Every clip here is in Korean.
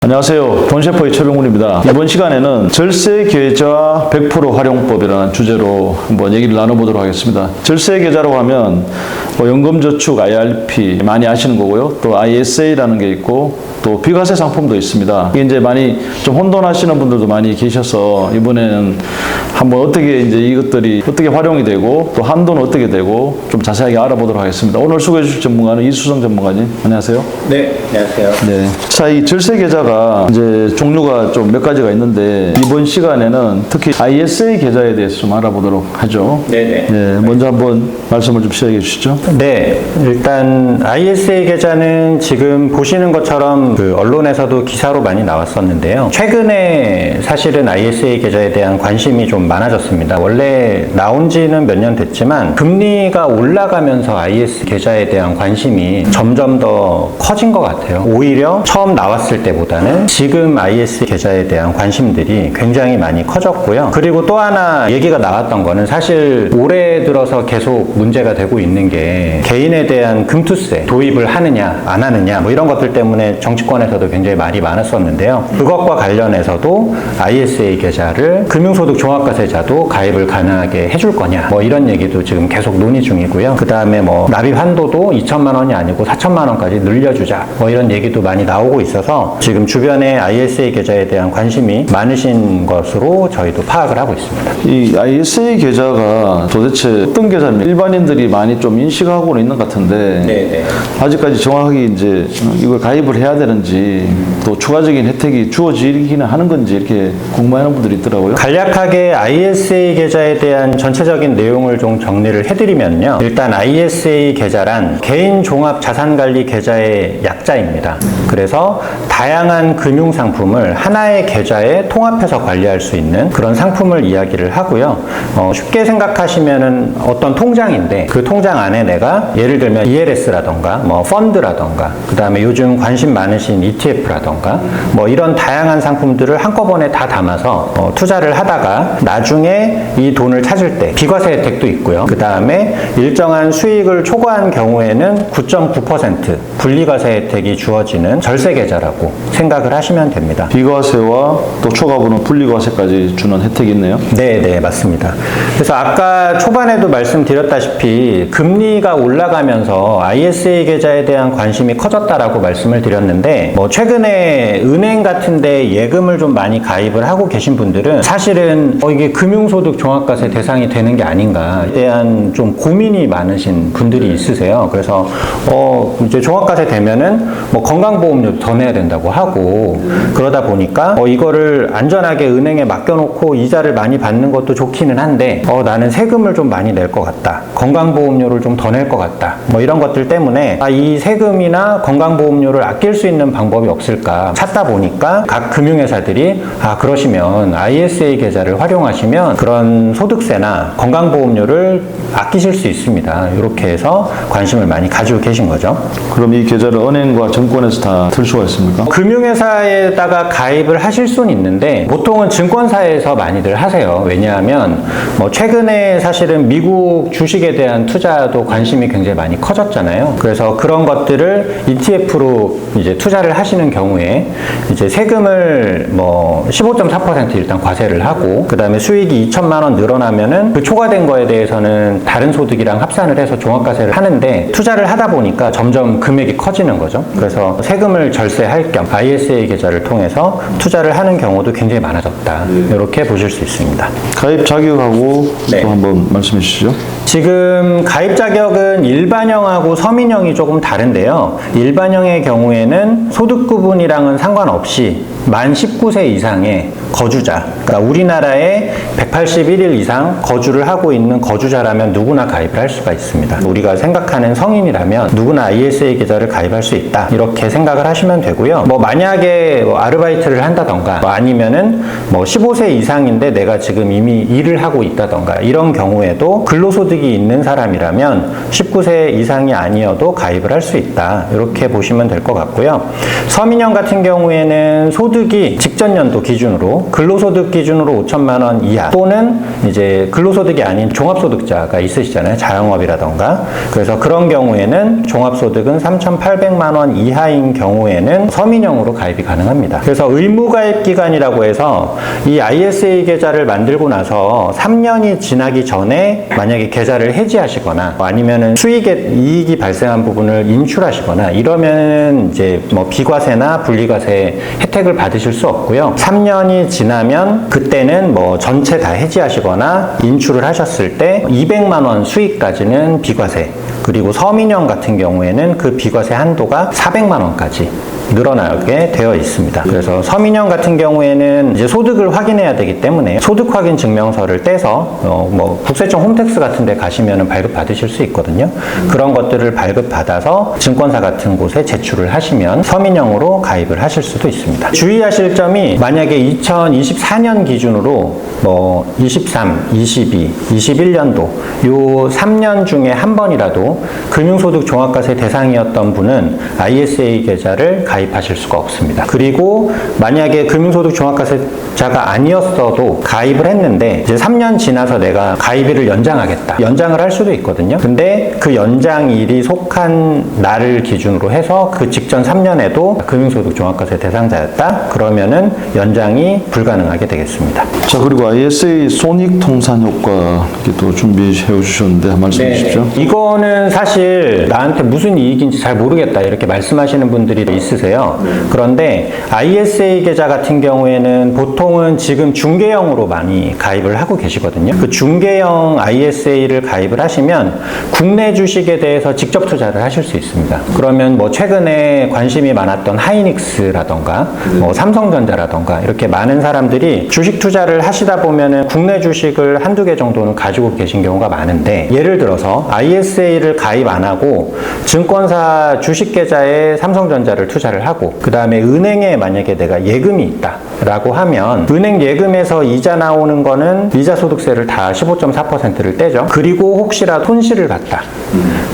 안녕하세요. 돈셰퍼의 최병훈입니다. 이번 시간에는 절세 계좌 100% 활용법이라는 주제로 한번 얘기를 나눠보도록 하겠습니다. 절세 계좌라고 하면 연금저축 IRP 많이 아시는 거고요. 또 ISA라는 게 있고 또 비과세 상품도 있습니다. 이게 이제 많이 좀 혼돈하시는 분들도 많이 계셔서 이번에는 한번 어떻게 이제 이것들이 어떻게 활용이 되고 또 한도는 어떻게 되고 좀 자세하게 알아보도록 하겠습니다. 오늘 소개해 주실 전문가는 이수성 전문가님. 안녕하세요. 네, 안녕하세요. 네. 자, 이 절세 계좌가 이제 종류가 좀 몇 가지가 있는데 이번 시간에는 특히 ISA 계좌에 대해서 좀 알아보도록 하죠. 네네. 네, 먼저 한번 말씀을 좀 시작해 주시죠. 네, 일단 ISA 계좌는 지금 보시는 것처럼 그 언론에서도 기사로 많이 나왔었는데요. 최근에 사실은 ISA 계좌에 대한 관심이 좀 많아졌습니다. 원래 나온 지는 몇 년 됐지만 금리가 올라가면서 ISA 계좌에 대한 관심이 점점 더 커진 것 같아요. 오히려 처음 나왔을 때보다는 지금 ISA 계좌에 대한 관심들이 굉장히 많이 커졌고요. 그리고 또 하나 얘기가 나왔던 거는 사실 올해 들어서 계속 문제가 되고 있는 게 개인에 대한 금투세 도입을 하느냐 안 하느냐 뭐 이런 것들 때문에 정치권에서도 굉장히 말이 많았었는데요. 그것과 관련해서도 ISA 계좌를 금융소득 종합과세자도 가입을 가능하게 해줄 거냐 뭐 이런 얘기도 지금 계속 논의 중이고요. 그 다음에 뭐 납입 한도도 2천만 원이 아니고 4천만 원까지 늘려주자 뭐 이런 얘기도 많이 나오고 있어서 지금 주변에 ISA 계좌에 대한 관심이 많으신 것으로 저희도 파악을 하고 있습니다. 이 ISA 계좌가 도대체 어떤 계좌입니까? 일반인들이 많이 좀 인식하고는 있는 것 같은데 네네. 아직까지 정확하게 이제 이걸 가입을 해야 되는지 또 추가적인 혜택이 주어지기는 하는 건지 이렇게 궁금해하는 분들이 있더라고요. 간략하게 ISA 계좌에 대한 전체적인 내용을 좀 정리를 해드리면요. 일단 ISA 계좌란 개인 종합 자산관리 계좌의 약자입니다. 그래서 다양한 금융 상품을 하나의 계좌에 통합해서 관리할 수 있는 그런 상품을 이야기를 하고요. 쉽게 생각하시면은 어떤 통장인데 그 통장 안에 내가 예를 들면 ELS라던가 뭐 펀드라던가 그 다음에 요즘 관심 많으신 ETF라던가 뭐 이런 다양한 상품들을 한꺼번에 다 담아서 투자를 하다가 나중에 이 돈을 찾을 때 비과세 혜택도 있고요. 그 다음에 일정한 수익을 초과한 경우에는 9.9% 분리과세 혜택이 주어지는 절세 계좌라고 생각을 하시면 됩니다. 비과세와 또 초과분은 분리과세까지 주는 혜택이 있네요. 네, 맞습니다. 그래서 아까 초반에도 말씀드렸다시피 금리가 올라가면서 ISA 계좌에 대한 관심이 커졌다라고 말씀을 드렸는데 뭐 최근에 은행 같은데 예금을 좀 많이 가입을 하고 계신 분들은 사실은 이게 금융소득 종합과세 대상이 되는 게 아닌가에 대한 좀 고민이 많으신 분들이 있으세요. 그래서 이제 종합과세 되면은 뭐 건강보험료 더 내야 된다고 하고 그러다 보니까 이거를 안전하게 은행에 맡겨놓고 이자를 많이 받는 것도 좋기는 한데 나는 세금을 좀 많이 낼 것 같다. 건강보험료를 좀 더 낼 것 같다. 뭐 이런 것들 때문에 이 세금이나 건강보험료를 아낄 수 있는 방법이 없을까 찾다 보니까 각 금융회사들이 그러시면 ISA 계좌를 활용하시면 그런 소득세나 건강보험료를 아끼실 수 있습니다. 이렇게 해서 관심을 많이 가지고 계신 거죠. 그럼 이 계좌를 은행과 정권에서 다 틀 수가 있습니까? 금융회사에다가 가입을 하실 수는 있는데 보통은 증권사에서 많이들 하세요. 왜냐하면 뭐 최근에 사실은 미국 주식에 대한 투자도 관심이 굉장히 많이 커졌잖아요. 그래서 그런 것들을 ETF로 이제 투자를 하시는 경우에 이제 세금을 뭐 15.4% 일단 과세를 하고 그 다음에 수익이 2천만 원 늘어나면은 그 초과된 거에 대해서는 다른 소득이랑 합산을 해서 종합과세를 하는데 투자를 하다 보니까 점점 금액이 커지는 거죠. 그래서 세금을 절세할 겸 ISA 계좌를 통해서 투자를 하는 경우도 굉장히 많아졌다. 이렇게 보실 수 있습니다. 가입 자격하고 네. 또 한번 말씀해 주시죠. 지금 가입 자격은 일반형하고 서민형이 조금 다른데요. 일반형의 경우에는 소득 구분이랑은 상관없이 만 19세 이상의 거주자, 그러니까 우리나라에 181일 이상 거주를 하고 있는 거주자라면 누구나 가입을 할 수가 있습니다. 우리가 생각하는 성인이라면 누구나 ISA 계좌를 가입할 수 있다. 이렇게 생각을 하시면 되고요. 뭐 만약에 아르바이트를 한다던가 아니면은 뭐 15세 이상인데 내가 지금 이미 일을 하고 있다던가 이런 경우에도 근로소득이 근로소득이 있는 사람이라면 19세 이상이 아니어도 가입을 할 수 있다. 이렇게 보시면 될 것 같고요. 서민형 같은 경우에는 소득이 직전 연도 기준으로 근로소득 기준으로 5천만 원 이하 또는 이제 근로소득이 아닌 종합소득자가 있으시잖아요. 자영업이라던가. 그래서 그런 경우에는 종합소득은 3,800만 원 이하인 경우에는 서민형으로 가입이 가능합니다. 그래서 의무가입 기간이라고 해서 이 ISA 계좌를 만들고 나서 3년이 지나기 전에 만약에 계좌를 해지하시거나 아니면은 수익에 이익이 발생한 부분을 인출하시거나 이러면 이제 뭐 비과세나 분리과세 혜택을 받으실 수 없고요. 3년이 지나면 그때는 뭐 전체 다 해지하시거나 인출을 하셨을 때 200만 원 수익까지는 비과세, 그리고 서민형 같은 경우에는 그 비과세 한도가 400만 원까지 늘어나게 되어 있습니다. 그래서 서민형 같은 경우에는 이제 소득을 확인해야 되기 때문에 소득 확인 증명서를 떼서 뭐 국세청 홈택스 같은 데 가시면은 발급 받으실 수 있거든요. 그런 것들을 발급 받아서 증권사 같은 곳에 제출을 하시면 서민형으로 가입을 하실 수도 있습니다. 주의하실 점이 만약에 2024년 기준으로 뭐 23, 22, 21년도 요 3년 중에 한 번이라도 금융소득 종합과세 대상이었던 분은 ISA 계좌를 가입하실 수가 없습니다. 그리고 만약에 금융소득 종합과세자가 아니었어도 가입을 했는데 이제 3년 지나서 내가 가입일을 연장하겠다. 연장을 할 수도 있거든요. 근데 그 연장일이 속한 날을 기준으로 해서 그 직전 3년에도 금융소득 종합과세 대상자였다. 그러면은 연장이 불가능하게 되겠습니다. 자, 그리고 ISA 손익통산 효과 또 준비해 주셨는데 한 말씀 해주십시오. 이거는 사실 나한테 무슨 이익인지 잘 모르겠다 이렇게 말씀하시는 분들이 있으세요. 그런데 ISA 계좌 같은 경우에는 보통은 지금 중개형으로 많이 가입을 하고 계시거든요. 그 중개형 ISA를 가입을 하시면 국내 주식에 대해서 직접 투자를 하실 수 있습니다. 그러면 뭐 최근에 관심이 많았던 하이닉스라던가 뭐 삼성전자라던가 이렇게 많은 사람들이 주식 투자를 하시다 보면은 국내 주식을 한두 개 정도는 가지고 계신 경우가 많은데, 예를 들어서 ISA를 가입 안 하고 증권사 주식 계좌에 삼성전자를 투자를 하고 그 다음에 은행에 만약에 내가 예금이 있다 라고 하면 은행 예금에서 이자 나오는 거는 이자소득세를 다 15.4%를 떼죠. 그리고 혹시라도 손실을 봤다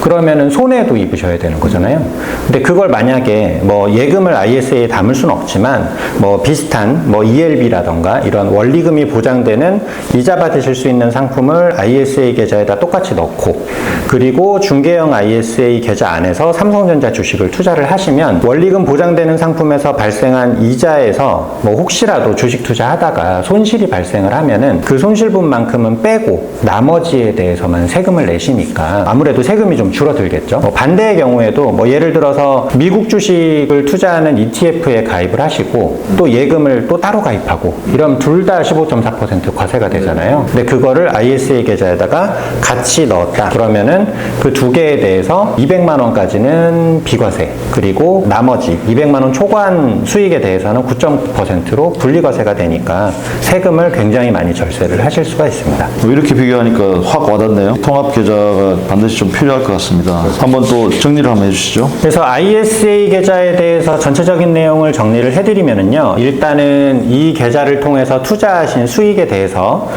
그러면은 손해도 입으셔야 되는 거잖아요. 근데 그걸 만약에 뭐 예금을 ISA에 담을 수는 없지만 뭐 비슷한 뭐 ELB라던가 이런 원리금이 보장되는 이자 받으실 수 있는 상품을 ISA 계좌에다 똑같이 넣고 그리고 중개형 ISA 계좌 안에서 삼성전자 주식을 투자를 하시면 원리금 보장되는 상품에서 발생한 이자에서 뭐 혹시라도 주식 투자하다가 손실이 발생을 하면은 그 손실분만큼은 빼고 나머지에 대해서만 세금을 내시니까 아무래도 세금이 좀 줄어들겠죠. 뭐 반대의 경우에도 뭐 예를 들어서 미국 주식을 투자하는 ETF에 가입을 하시고 또 예금을 또 따로 가입하고 이러면 둘 다 15.4% 과세가 되잖아요. 근데 그거를 ISA 계좌에다가 같이 넣었다 그러면은 그 두 개에 대해서 200만 원까지는 비과세, 그리고 나머지 200만 원 초과한 수익에 대해서는 9.9%로 분리과세가 되니까 세금을 굉장히 많이 절세를 하실 수가 있습니다. 이렇게 비교하니까 확 와닿네요. 통합계좌가 반드시 좀 필요할 것 같습니다. 한번 또 정리를 한번 해주시죠. 그래서 ISA 계좌에 대해서 전체적인 내용을 정리를 해드리면은요, 일단은 이 계좌를 통해서 투자하신 수익에 대해서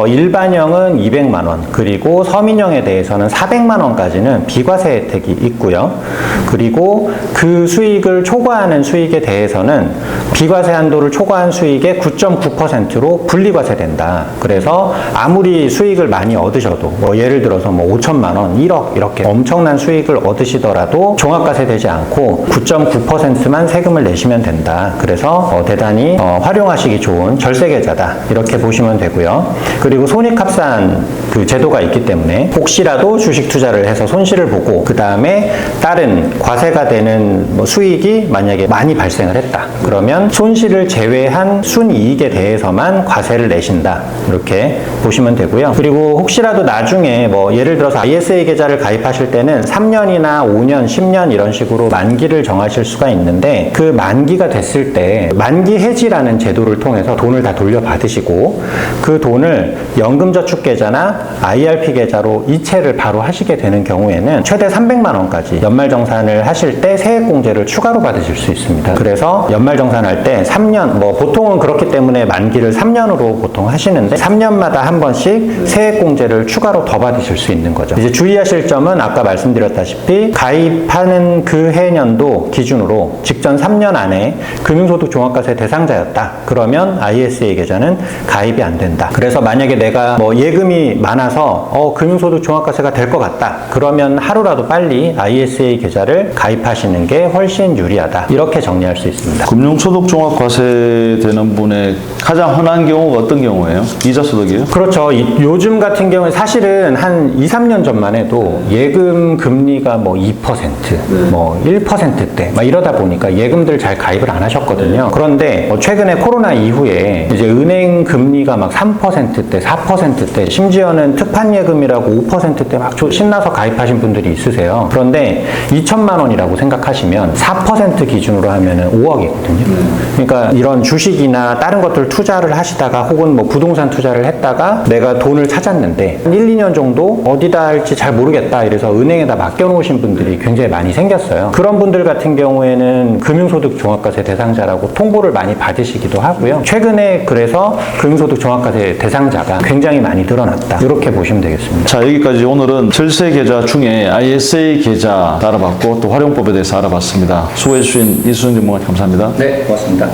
일반형은 200만 원, 그리고 서민형에 대해서는 400만 원까지는 비과세 혜택이 있고요. 그리고 그 수익을 초과하는 수익에 대해서는 비과세 한도를 초과한 수익의 9.9%로 분리과세 된다. 그래서 아무리 수익을 많이 얻으셔도 뭐 예를 들어서 뭐 5천만 원, 1억 이렇게 엄청난 수익을 얻으시더라도 종합과세 되지 않고 9.9%만 세금을 내시면 된다. 그래서 대단히 활용하시기 좋은 절세계좌다 이렇게 보시면 되고요. 그리고 손익합산 그 제도가 있기 때문에 혹시라도 주식 투자를 해서 손실을 보고 그 다음에 다른 과세가 되는 뭐 수익이 만약에 많이 발생을 했다 그러면 손실을 제외한 순이익에 대해서만 과세를 내신다 이렇게 보시면 되고요. 그리고 혹시라도 나중에 뭐 예를 들어서 ISA 계좌를 가입하실 때는 3년이나 5년, 10년 이런 식으로 식으로 만기를 정하실 수가 있는데 그 만기가 됐을 때 만기 해지라는 제도를 통해서 돈을 다 돌려받으시고 그 돈을 연금저축계좌나 IRP 계좌로 이체를 바로 하시게 되는 경우에는 최대 300만 원까지 연말정산을 하실 때 세액공제를 추가로 받으실 수 있습니다. 그래서 연말정산할 때 3년, 뭐 보통은 그렇기 때문에 만기를 3년으로 보통 하시는데 3년마다 한 번씩 세액공제를 추가로 더 받으실 수 있는 거죠. 이제 주의하실 점은 아까 말씀드렸다시피 가입하는 그 해년도 기준으로 직전 3년 안에 금융소득 종합과세 대상자였다. 그러면 ISA 계좌는 가입이 안 된다. 그래서 만약에 내가 뭐 예금이 많아서 금융소득 종합과세가 될 것 같다. 그러면 하루라도 빨리 ISA 계좌를 가입하시는 게 훨씬 유리하다. 이렇게 정리할 수 있습니다. 금융소득 종합과세 되는 분의 가장 흔한 경우가 어떤 경우예요? 이자소득이에요? 그렇죠. 요즘 같은 경우에 사실은 한 2, 3년 전만 해도 예금 금리가 뭐 2%, 뭐 1%대 막 이러다 보니까 예금들 잘 가입을 안 하셨거든요. 그런데 최근에 코로나 이후에 이제 은행 금리가 막 3%대, 4%대, 심지어는 특판 예금이라고 5%대 막 신나서 가입하신 분들이 있으세요. 그런데 2천만 원이라고 생각하시면 4% 기준으로 하면은 5억이거든요. 그러니까 이런 주식이나 다른 것들 투자를 하시다가 혹은 뭐 부동산 투자를 했다가 내가 돈을 찾았는데 1, 2년 정도 어디다 할지 잘 모르겠다 이래서 은행에다 맡겨놓으신 분들이 굉장히 많이 생겼어요. 그런 분들 같은 경우에는 금융소득 종합과세 대상자라고 통보를 많이 받으시기도 하고요. 최근에 그래서 금융소득 종합과세 대상자가 굉장히 많이 늘어났다. 이렇게 보시면 되겠습니다. 자, 여기까지 오늘은 절세 계좌 중에 ISA 계좌 알아봤고 또 활용법에 대해서 알아봤습니다. 수고해 주신 이수정 전문가 감사합니다. 네, 고맙습니다.